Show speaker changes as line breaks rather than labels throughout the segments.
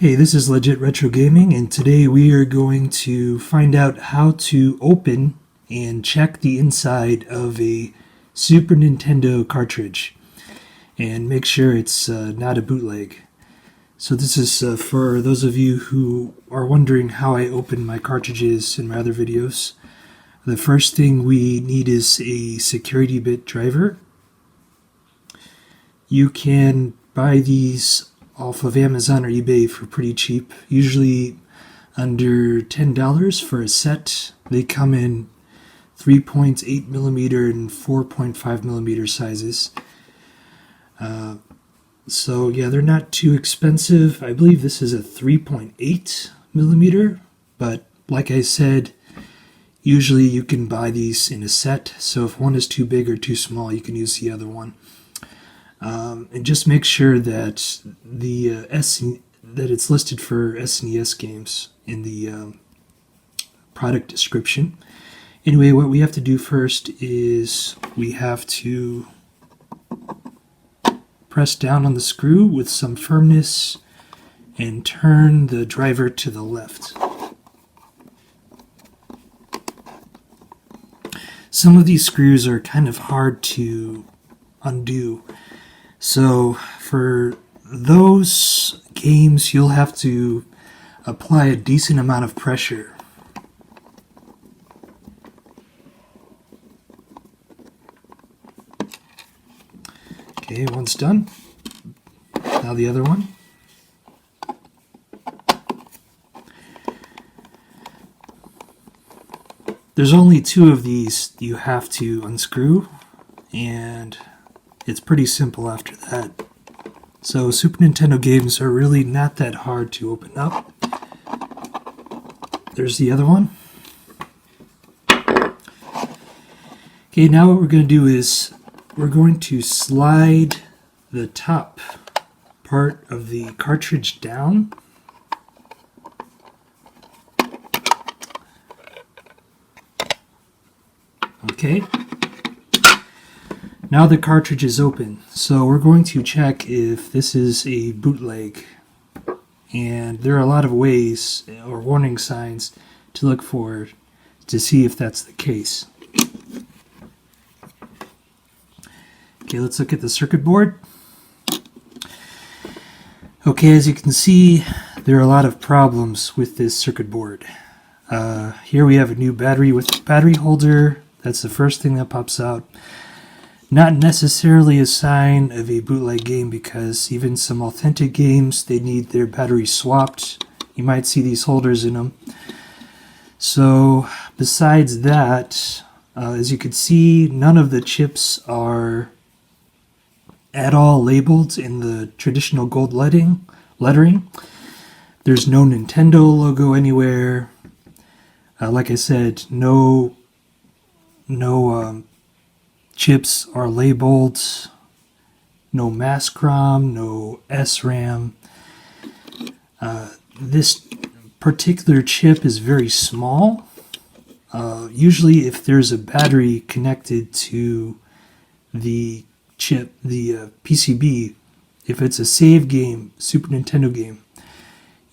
Hey, this is Legit Retro Gaming, and today we are going to find out how to open and check the inside of a Super Nintendo cartridge and make sure it's not a bootleg. So this is for those of you who are wondering how I open my cartridges in my other videos. The first thing we need is a security bit driver. You can buy these off of Amazon or eBay for pretty cheap, usually under $10 for a set. They come in 3.8mm and 4.5mm sizes. So yeah, they're not too expensive. I believe this is a 3.8mm, but like I said, usually you can buy these in a set, so if one is too big or too small, you can use the other one. And just make sure that that it's listed for SNES games in the product description. Anyway, what we have to do first is we have to press down on the screw with some firmness and turn the driver to the left. Some of these screws are kind of hard to undo. So for those games, you'll have to apply a decent amount of pressure. Okay, one's done. Now the other one. There's only two of these you have to unscrew, and it's pretty simple after that. So Super Nintendo games are really not that hard to open up. There's the other one. Okay, now what we're going to do is we're going to slide the top part of the cartridge down. Okay. Now the cartridge is open, so we're going to check if this is a bootleg. And there are a lot of ways or warning signs to look for to see if that's the case. Okay, let's look at the circuit board. Okay, as you can see, there are a lot of problems with this circuit board. Here we have a new battery with a battery holder. That's the first thing that pops out. Not necessarily a sign of a bootleg game, because even some authentic games, they need their batteries swapped. You might see these holders in them. So besides that, as you can see, none of the chips are at all labeled in the traditional gold lettering. There's no Nintendo logo anywhere. Like I said, no chips are labeled, no mask ROM, no SRAM. This particular chip is very small. Usually if there's a battery connected to the chip, the PCB, if it's a save game, Super Nintendo game,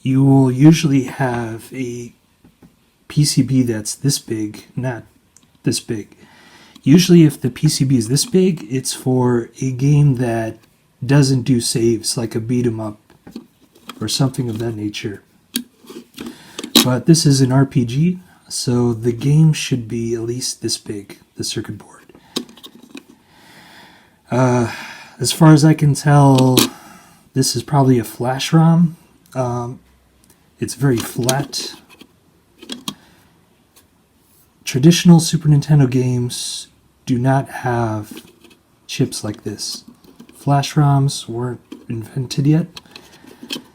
you will usually have a PCB that's this big, not this big. Usually if the PCB is this big, it's for a game that doesn't do saves, like a beat 'em up or something of that nature. But this is an RPG, so the game should be at least this big, the circuit board. As far as I can tell, this is probably a flash ROM. It's very flat. Traditional Super Nintendo games do not have chips like this. Flash ROMs weren't invented yet,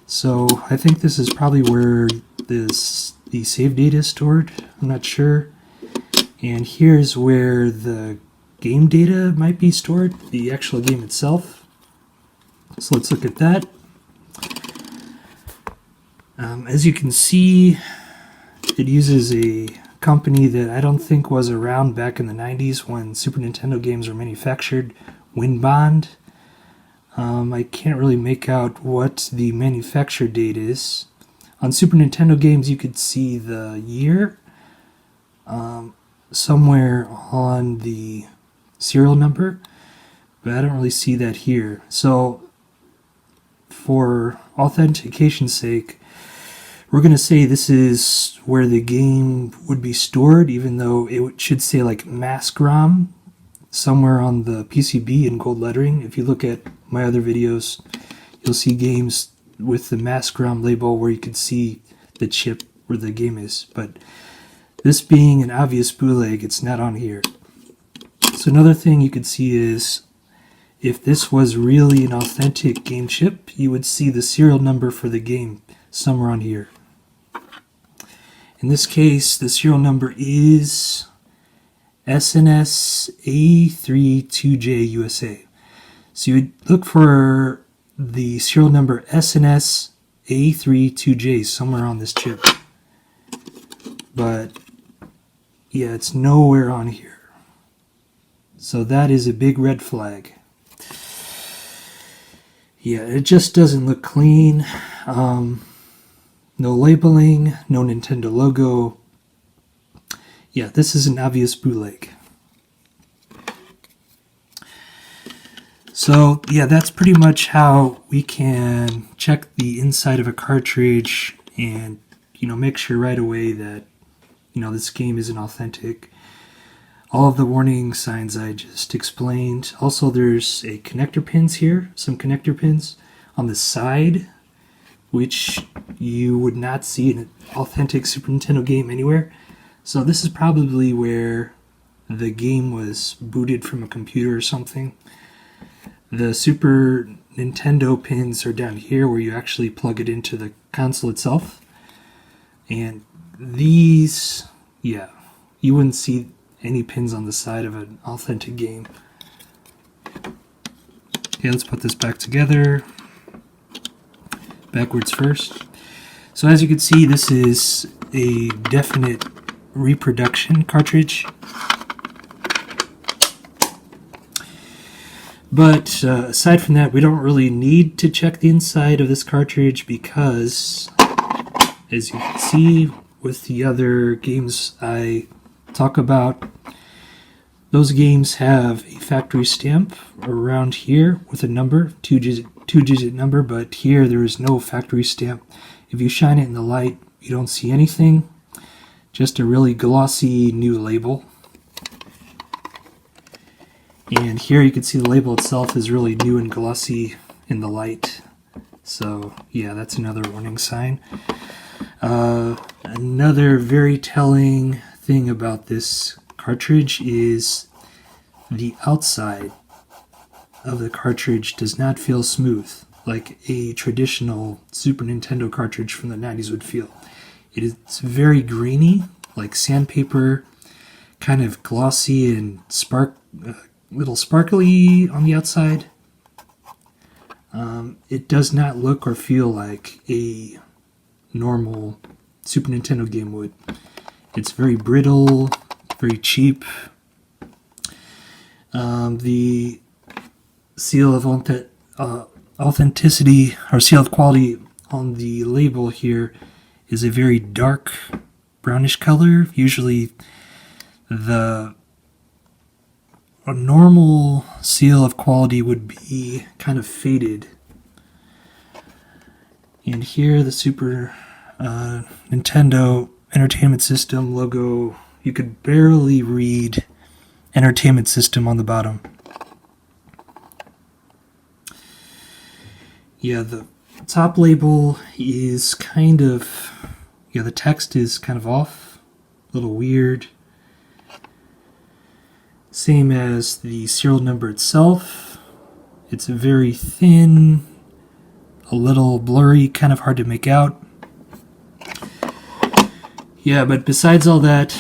so I think this is probably where the save data is stored. I'm not sure. And here's where the game data might be stored, the actual game itself. So let's look at that. As you can see, it uses a company that I don't think was around back in the 90s when Super Nintendo games were manufactured, Winbond. I can't really make out what the manufacture date is. On Super Nintendo games, you could see the year somewhere on the serial number, but I don't really see that here. So, for authentication's sake, we're going to say this is where the game would be stored, even though it should say like mask ROM somewhere on the PCB in gold lettering. If you look at my other videos, you'll see games with the mask ROM label where you can see the chip where the game is. But this being an obvious bootleg, it's not on here. So another thing you could see is if this was really an authentic game chip, you would see the serial number for the game somewhere on here. In this case, the serial number is SNES A32J USA. So you would look for the serial number SNES A32J somewhere on this chip. But yeah, it's nowhere on here. So that is a big red flag. Yeah, it just doesn't look clean. No labeling, no Nintendo logo. Yeah, this is an obvious bootleg. So yeah, that's pretty much how we can check the inside of a cartridge and, make sure right away that, this game isn't authentic. All of the warning signs I just explained. Also, there's a connector pins here, some connector pins on the side, which you would not see in an authentic Super Nintendo game anywhere. So this is probably where the game was booted from a computer or something. The Super Nintendo pins are down here where you actually plug it into the console itself. And these, yeah, you wouldn't see any pins on the side of an authentic game. Okay, let's put this back together. Backwards first. So as you can see, this is a definite reproduction cartridge. But aside from that, we don't really need to check the inside of this cartridge because, as you can see with the other games I talk about, those games have a factory stamp around here with a number, two-digit number, but here there is no factory stamp. If you shine it in the light, you don't see anything, just a really glossy new label. And here you can see the label itself is really new and glossy in the light. So yeah, that's another warning sign. Another very telling thing about this cartridge is the outside of the cartridge does not feel smooth like a traditional Super Nintendo cartridge from the 90s would feel. It's very grainy, like sandpaper, kind of glossy and little sparkly on the outside. It does not look or feel like a normal Super Nintendo game would. It's very brittle, very cheap. The seal of authenticity or seal of quality on the label here is a very dark brownish color. Usually a normal seal of quality would be kind of faded. And here the Super Nintendo Entertainment System logo, you could barely read Entertainment System on the bottom. Yeah, the top label is kind of, the text is kind of off, a little weird. Same as the serial number itself. It's very thin, a little blurry, kind of hard to make out. Yeah, but besides all that,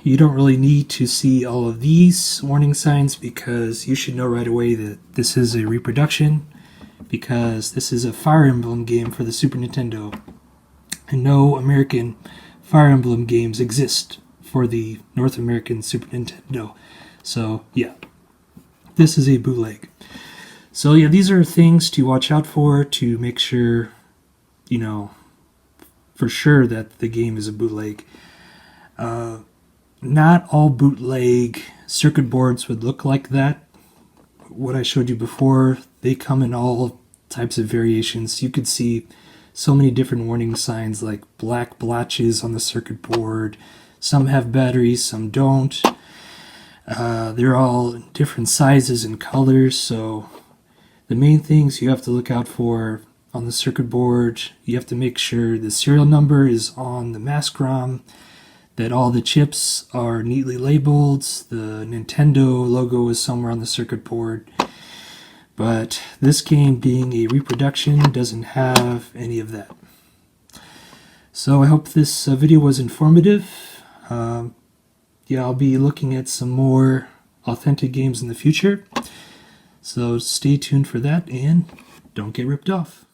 you don't really need to see all of these warning signs because you should know right away that this is a reproduction, because this is a Fire Emblem game for the Super Nintendo, and no American Fire Emblem games exist for the North American Super Nintendo. So yeah, this is a bootleg. So yeah, these are things to watch out for to make sure, you know, for sure that the game is a bootleg. Not all bootleg circuit boards would look like that. What I showed you before, they come in all types of variations. You could see so many different warning signs like black blotches on the circuit board. Some have batteries, some don't. They're all different sizes and colors, so the main things you have to look out for on the circuit board, you have to make sure the serial number is on the mask ROM, that all the chips are neatly labeled, the Nintendo logo is somewhere on the circuit board. But this game, being a reproduction, doesn't have any of that. So I hope this video was informative. Yeah, I'll be looking at some more authentic games in the future. So stay tuned for that and don't get ripped off.